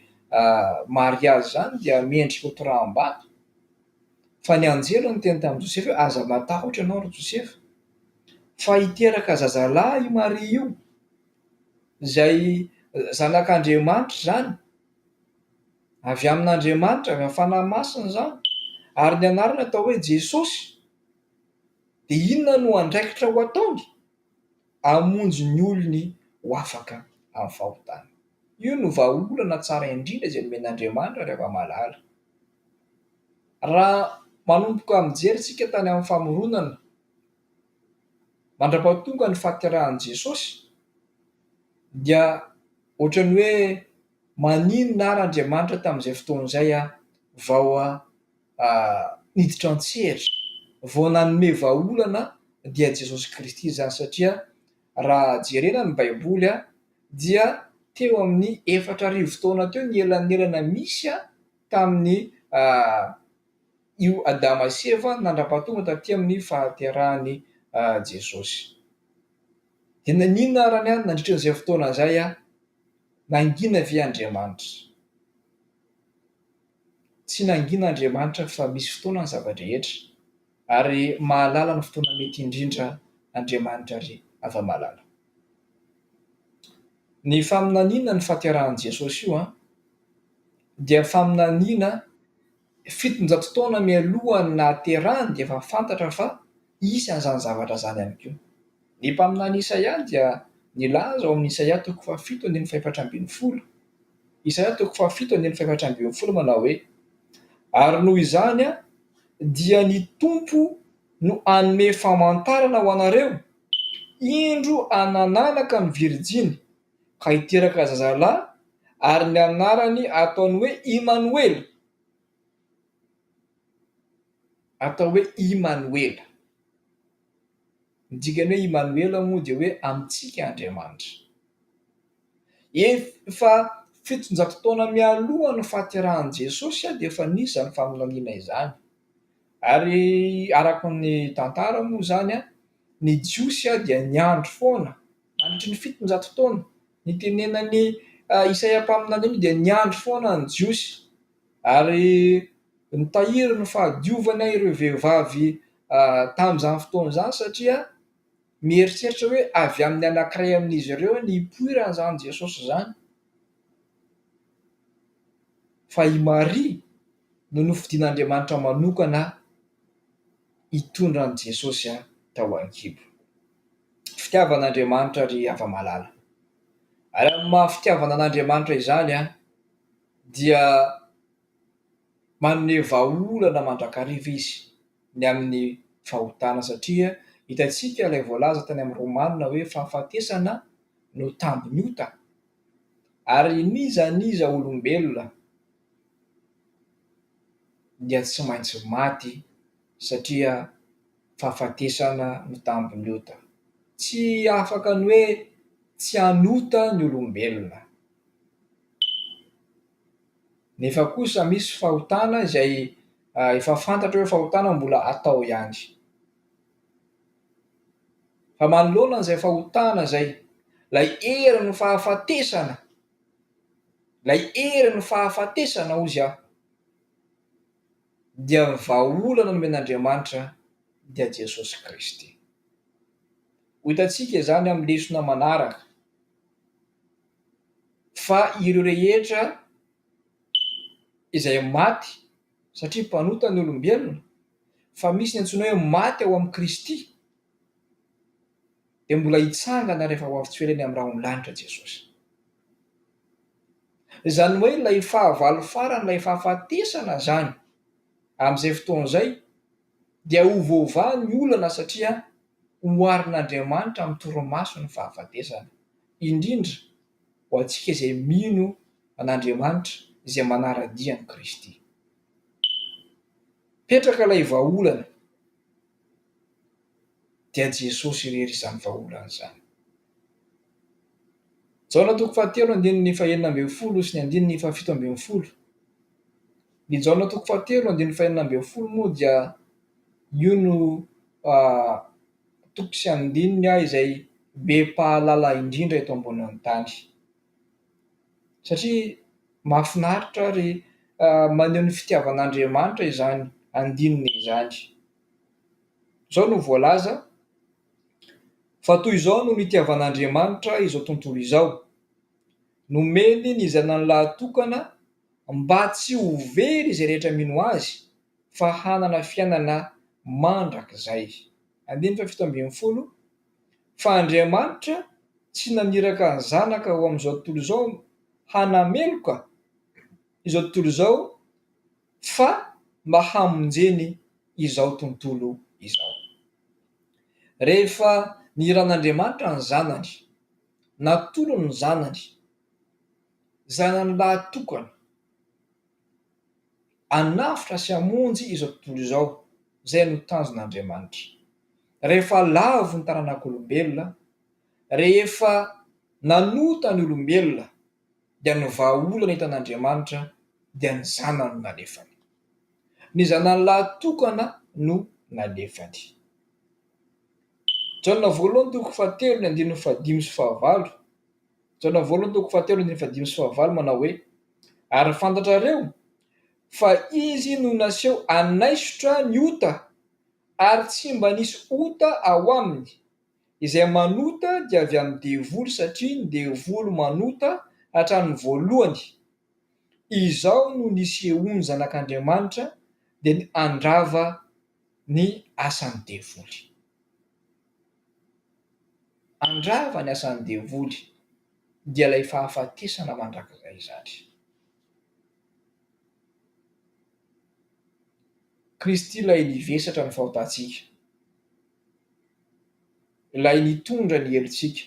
mariazy zany dia mendrika ho toraham-bato. Fa ny anjely no teny tamin'i Josefy hoe aza matahotra ianao ro Josefa fa hiteraka zazalahy Maria io izay zanak'Andriamanitra zany, avy amin'Andriamanitra, avy amin'ny fanahy masina zany, ary ny anarany atao hoe Jesosy. Dia inona no andraikitra ho ataony? Hamonjy ny olony ho afaka amin'ny fahotany. Io no vahaolana tsara indrindra izay nomen'Andriamanitra rehefa malala. Raha manomboka mijery isika tany amin'ny famoronana mandra-pahatonga ny fahaterahan'i Jesosy, dia ohatran'ny hoe maninona ary Andriamanitra tamin'izay fotoana izay vao niditra an-tsehatra, vao nanome vahaolana dia Jesosy Kristy zany, satria raha jerena ny Baiboly dia teo amin'ny 4,000 taona teo ny elanelana misy tamin'ny io Adama sy Eva nandra-pahatonga taty amin'ny fahaterahan'i Jesosy. Dia ninona arany nandritra an'izay fotoana izay nangina ve Andriamanitra? Tsy nangina Andriamanitra fa misy fotoana ny zavadrehetra ary mahalala ny fotoana mety indrindra Andriamanitra ary afa-malala. Ny faminaniana ny fahaterahan'i Jesosy io dia faminaniana 700 taona mialohan'ny nahaterahany dia efa fantatra fa isy an'izany zavatra zany ihany koa. Ny mpaminany Isaia dia nilaza ao amin'ny Isaia 7:412. Isaia 7:412 manao hoe ary noho izany dia ny Tompo no hanome famantarana ho anareo, indro hanananaka ny virjiny ka hiteraka zazalahy ary ny anarany ataony hoe Immanuel. Atao hoe Immanuel. Ny dikany hoe Immanuel moa dia hoe amintsika Andriamanitra. Efa 700 taona mialohan'ny fahaterahan'i Jesosy dia efa nisy izany faminaniana izany. Ary araka ny tantara moa zany ny jiosy dia niandro foana nandritry ny 700 taona. Ny tenenan'ny Isaia mpaminany dia niandro foana ny jiosy ary nitahiry ny fahadiovana ireo vehivavy tamin'izany fotoana izany, satria mieritreritra hoe avy amin'ny anankiray amin'izy ireo ny hipoiran'izany Jesosy zany. Fa i Maria no nofidian'Andriamanitra manokana hitondra an'i Jesosy tao an-kibo. Fitiavan'Andriamanitra ry afa-malala. Ary amin'ny mahafitiavana an'Andriamanitra izany dia manome vahaolana mandrakariva izy ny amin'ny fahotana, satria hitantsika ilay voalaza tany amin'ny Romanina hoe fahafatesana no tambiny ota ary niza olombelona dia tsy maintsy maty satria fahafatesana no tambiny ota. Tsy afaka ny hoe tsy hanota ny olombelona. Nefa kosa misy fahotana izay efa fantatra hoe fahotana mbola atao ihany. fa manoloana n'izay fahotana zay lay eriny fahafatesana lay eriny fahafatesana ozy aho dia vaolana nomen'Andriamanitra dia Jesosy Kristy. Ho hitantsika izany amin'ny lesona manaraka fa ireo rehetra izay maty satria mpanota ny olombelona fa misy ny antsoina hoe maty ao amin'ny Kristy dia mbola hitsangana rehefa ho avy tsy velany amin'ny raha omy-lanitra Jesosy. Izany hoe ilay fahavalo farany ilay fahafatesana zany amin'izay fotoan'izay dia ovaovà ny olana satria hoarin'Andriamanitra amin'ny torimaso ny fahafatesana, indrindra ho antsika izay mino an'Andriamanitra izay manara-dia ny Kristy. Petraka ilay vahaolana dia Jesosy irery izany vahaolana izany. Jaona 3:9 sy ny 17. Ny Jaona 3:9 moa dia io no toko sy andininy izay be pahalala indrindra eto ambonin'ny tany, satria mahafinaritra ary maneho ny fitiavan'Andriamanitra izany andininy izany. Zao no voalaza fa toy izao no nitiavan'Andriamanitra izao tontolo izao, nomeny ny zanany lahatokana mba tsy ho very izay rehetra mino azy fa hanana fiainana mandrakizay. 7:10 fa Andriamanitra tsy naniraka ny zanaka ho amin'izao tontolo izao hanameloka izao tontolo izao fa mba hamonjeny izao tontolo izao. Rehefa niran'Andriamanitra ny zanany, natolo ny zanany, zanany lahatokana hanafitra sy hamonjy izao tontolo izao, zay no tanjon'Andriamanitra. Rehefa lavo ny taranak'olombelona, rehefa nanota ny olombelona dia ny vahaolana hitan'Andriamanitra dia ny zanany no nalefany, ny zanany lahatokana no nalefany. Jaona 2:7-5. Jaona 2:7-5 manao hoe, ary fantatrareo fa izy no naseho anaisotra ny ota ary tsy mba nisy ota ao aminy. Izay manota dia avy amin'ny devoly satria ny devoly manota hatramin'ny voalohany. Izao no nisehoany zanak'Andriamanitra dia ny andrava ny asan'ny devoly. Andrava ny asan'ny devoly dia ilay fahafatesana mandrakizay izany. Kristy ilay nivesatra ny fahotantsika, ilay nitondra ny helintsika,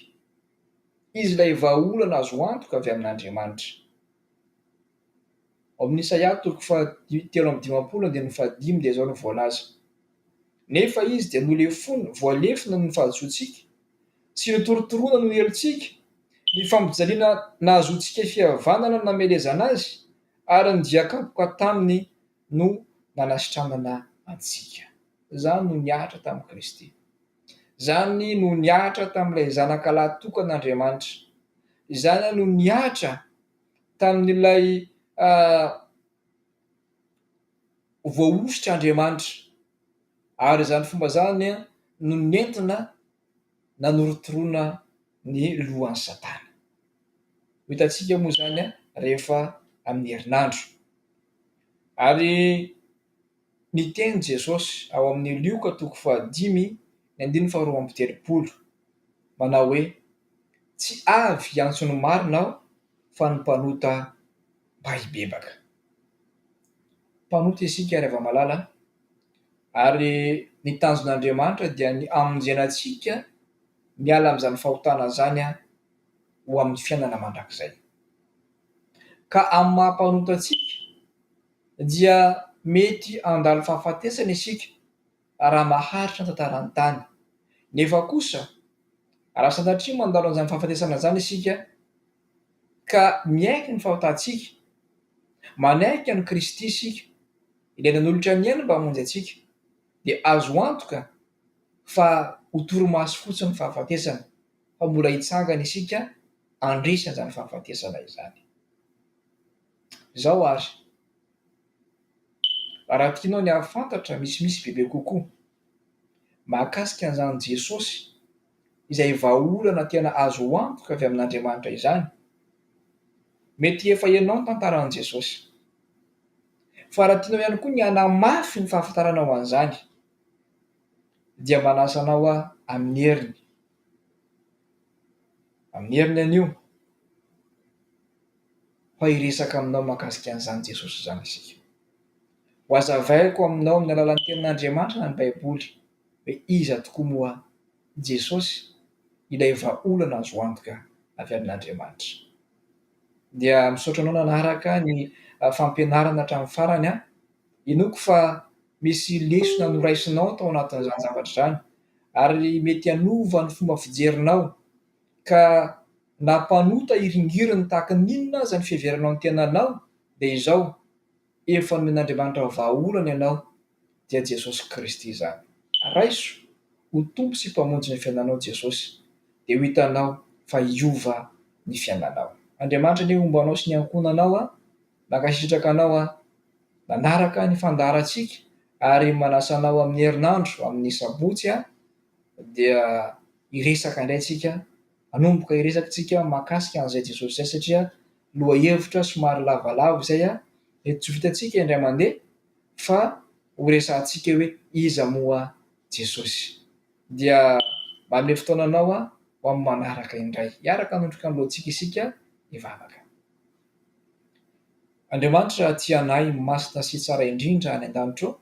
izy ilay vahaolana azo antoka avy amin'Andriamanitra. Ao amin'ny Isaia 3:15 dia izao no voalaza, nefa izy dia voalefona ny fahadsoantsika sy notorotoroana no helintsika, ny fampijaliana nahazontsika fihavanana namelezana azy, ary ny diakapoka taminy no nanasitranana antsika. Zany no niatra tamin'i Kristy, zany no niatra tamin'ilay zanaka lahatokan'Andriamanitra, zany no niatra tamin'ilay voaositra Andriamanitra, ary zany fomba zany no nentina nanorotoroana ny lohan'ny Satana. Hitantsika moa zany rehefa amin'ny herinandro, ary niteny Jesosy ao amin'ny Lioka 5:5-7 manao hoe, tsy avy hiantso ny marina aho fa ny mpanota mba hibebaka. Mpanota isika rehefa malala, ary ny tanjon'Andriamanitra dia ny amonjenantsika miala amin'izany fahotana zany ho amin'ny fiainana mandrakizay. Ka amin'ny mahampanota antsika dia mety handalo fahafatesana isika raha maharitra ny tantaran'ny tany, nefa kosa raha sanatria mandalo an'izany fahafatesana zany isika ka miaiky ny fahotantsika, manaiky ny Kristy isika, ilaina n'olotra ny aina mba hamonjy antsika, dia azo antoka fa ho toromaso fotsiny ny fahafatesana fa mbola hitsangana isika andrisana zany fahafatesana izany. Zao ary raha tianao ny ahafantatra misimisy bebe kokoa mahakasika an'izany Jesosy izay vahaolana tena azo antoka avy amin'Andriamanitra izany, mety efa ianao ny tantaran'i Jesosy, fa raha tianao ihany koa ny hanamafy ny fahafantarana ho an'izany dia manasa anao amin'ny heriny anio fa hiresaka aminao mahakasika an'izany Jesosy izany isika. Ho hazavaiko aminao amin'ny alalan'ny tenin'Andriamanitra na ny Baiboly hoe iza tokoa moa Jesosy ilay vahaolana azo antoka avy amin'Andriamanitra. Dia misaotra anao nanaraka ny fampianarana hatramin'ny farany inoko fa misy lesona noraisinao tao anatin'izany zavatra izany ary mety hanova ny fomba fijerinao ka nampanota iringiriny tahaka ninona aza ny fiheveranao ny tenanao dia izao efa nomen'Andriamanitra vahaolana ianao dia Jesosy Kristy izany. Raiso ho tompo sy mpamonjy ny fiainanao Jesosy dia ho hitanao fa hiova ny fiainanao. Andriamanitra ny hombanao sy ny ankonanao mankasitraka anao nanaraka ny fandaharantsika ary manasa anao amin'ny herinandro amin'ny sabotsy dia hiresaka indray tsika, hanomboka hiresaka tsika mahakasika an'izay Jesosy izay satria loha hevitra somary lavalava izay mety tsy ho vitantsika indray mandeha fa ho resahantsika hoe iza moa Jesosy. Dia manome fotoananao ho amin'ny manaraka indray hiaraka hanondroka ny lohantsika isika hivavaka. Andriamanitra tianay masina sy tsara indrindra any an-danitra ao,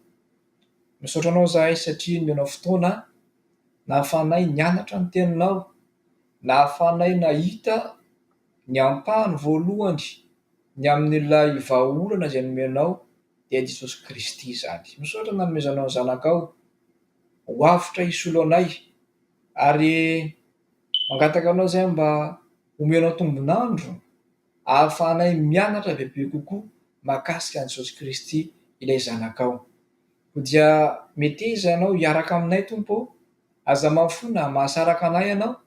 misaotra anao zahay satria nomenao fotoana nahafahanay nianatra ny teninao, nahafahanay nahita ny ampahany voalohany ny amin'ilay vahaolana izay nomenao dia Jesosy Kristy izany. Misaotra nanomezanao ny zanakao ho avitra hisolo anay ary mangataka anao izay mba omenao tombonandro ahafahanay mianatra bebe kokoa mahakasika an'i Jesosy Kristy ilay zanakao. Dia mety iza ianao hiaraka aminay Tompo, aza mafona mahasaraka anay ianao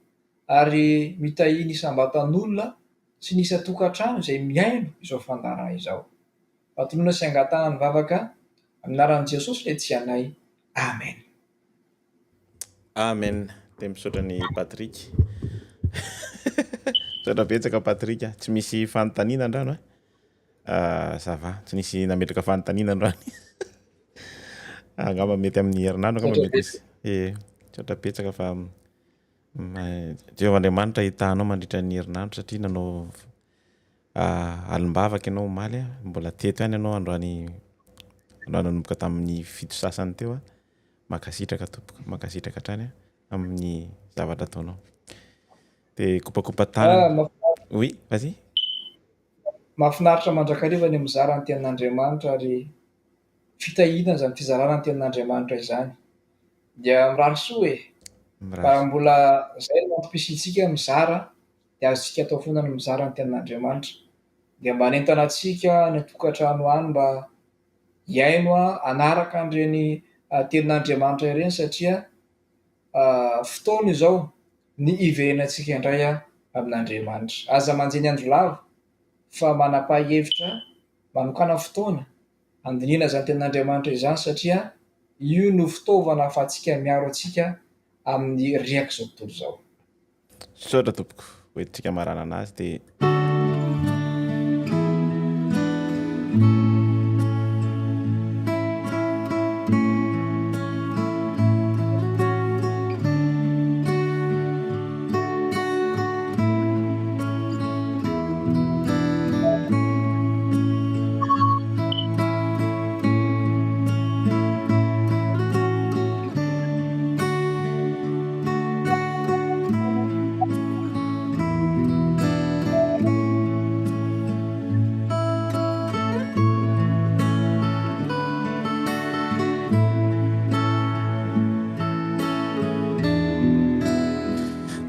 ary mitahiny isam-batan'olona sy ny isan-tokantrano izay miaino izao fandarana izao. Atoloana sy angatahana ny vavaka amin'ny anaran'i Jesosy ilay tianay. Amen. Amen. Dia misaotra ny Patrik. Misaotra betsaka Patrik, tsy misy fanontaniana andrano ça va, tsy nisy nametraka fanontaniana andrano. Angamba mety amin'ny herinandro angamba mety misy. Misaotra betsaka fa Jehovahandriamanitra hitanao mandritra ny herinandro satria nanao alimbavaka ianao omaly mbola teto ihany ianao androany nanomboka tamin'ny fito sasany teo makasitraka tompoko, makasitraka hatrany amin'ny zavatra ataonao. Dia kopakopa tanana. Oui, vas-y. Mahafinaritra mandrakariva ny mizara ny tenin'Andriamanitra ary fitahiana zany fizarana ny tenin'Andriamanitra izany. Dia mirary soa fa mbola izay no mampisintsika mizara dia azontsika atao foana ny mizara ny tenin'Andriamanitra. Dia mba hanentana antsika ny tokantrano any mba hiaino hanaraka an'ireny tenin'Andriamanitra ireny satria fotoana izao ny iverenantsika indray amin'Andriamanitra. Aza manjeny andro lava fa manapa-hevitra manokana fotoana andiniana zany tenin'Andriamanitra izany satria io no fitaovana ahafahantsika miaro antsika amin'ny riaka izao tontolo izao. Misaotra tompoko, hoentintsika marana anazy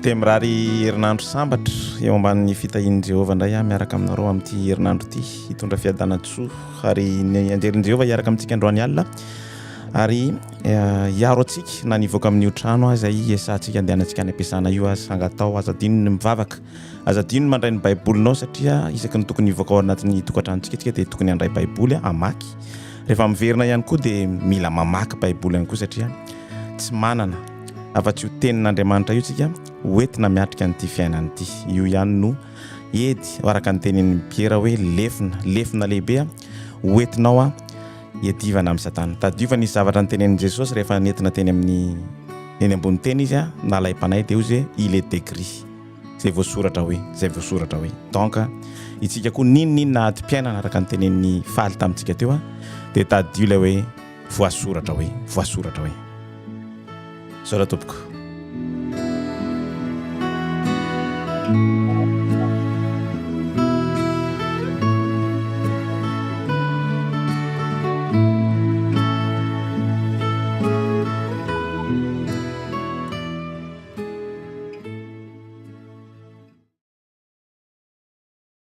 dia mirary herinandro sambatra eo ambanin'ny fitahian'i Jehovah indray miaraka aminareo amin'ity herinandro ity hitondra fiadanatsoa ary ny anjerin' Jehovah hiaraka amintsika androany alina ary iaro atsika na nivoaka amin'io trano zay esantsika andehanantsika any ampiasana io sangatao azadino ny mivavaka azadino ny mandray ny baibolinao satria isaky ny tokony hivoaka ao anatin'ny tokantranontsika tsika dia tokony handray baiboly amaky rehefa miverina ihany koa dia mila mamaky baiboly ihany koa satria tsy manana afa-tsy ho tenin'Andriamanitra io tsika hoentina miatrika an'ity fiainana ity io ihany no edy araka ny tenin'ny Piera hoe lefina lehibe hoentinao hiadivana amin'ny satana tadiova nisy zavatra ny tenenin' Jesosy rehefa nentina teny amin'ny eny ambony teny izy nalaim-panay dia izy il est écrit zay voasoratra hoe donc itsika koa ninona ady-piainana araka ny tenen'ny faly tamintsika teo dia tadio ilay hoe voasoratra hoe saora tompoko